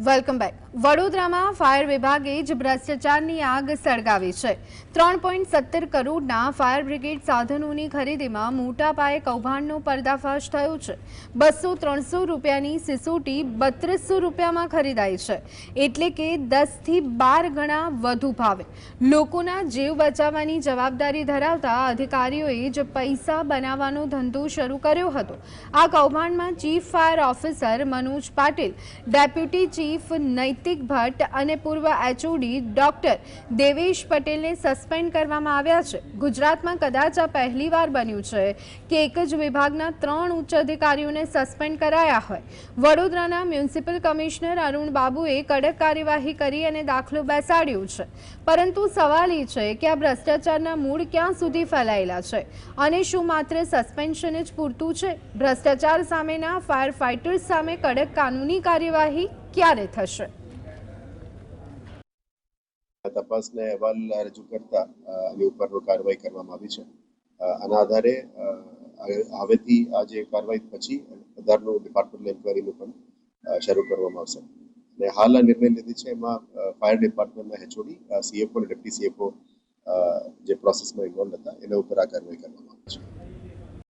Welcome back. વડોદરામાં fire વિભાગે જ ભ્રષ્ટાચારની આગ સળગાવી છે. 3.17 કરોડના ફાયર બ્રિગેડ સાધનોની ખરીદીમાં મોટા પાયે કૌભાંડનો પર્દાફાશ થયો છે. 200-300 રૂપિયાની સિસોટી 3200 રૂપિયામાં ખરીદાઈ છે, એટલે કે 10 થી 12 ગણા વધુ ભાવે. લોકોના જીવ બચાવવાની જવાબદારી ધરાવતા અધિકારીઓએ જ પૈસા બનાવવાનો ધંધો શરૂ કર્યો હતો. આ કૌભાંડમાં chief fire officer Manoj Patil, deputy chief નૈતિક ભટ્ટ અને પૂર્વ એચઓડી ડોક્ટર દેવેશ પટેલને સસ્પેન્ડ કરવામાં આવ્યા છે. ગુજરાતમાં કદાચ આ પહેલીવાર બન્યું છે કે એક જ વિભાગના 3 ઉચ્ચ અધિકારીઓને સસ્પેન્ડ કરાયા હોય. વડોદરાના મ્યુનિસિપલ કમિશનર અરુણ બાબુએ કડક કાર્યવાહી કરી અને દાખલો બેસાડ્યો છે. પરંતુ સવાલ એ છે કે આ ભ્રષ્ટાચારના મૂળ ક્યાં સુધી ફેલાયેલા છે અને શું માત્ર સસ્પેન્શન જ પૂરતું છે? ભ્રષ્ટાચાર સામેના ફાયર ફાઇટર્સ સામે કડક કાનૂની કાર્યવાહી ક્યારે થશે? તપાસને અહેવાલ રજૂ કરતા આની ઉપર કાર્યવાહી કરવામાં આવી છે. આના આધારે હવેથી આ જે કાર્યવાહી પછી વધારનું ડિપાર્ટમેન્ટ એન્ક્વાયરીનું પણ શરૂ કરવામાં આવશે. અને હાલ આ નિર્ણય લીધી છે એમાં ફાયર ડિપાર્ટમેન્ટના એચઓડી, સીએફઓ અને ડેપ્યુટી સીએફઓ જે પ્રોસેસમાં ઇન્વોલ્વ હતા એના ઉપર આ કાર્યવાહી કરવામાં આવી છે.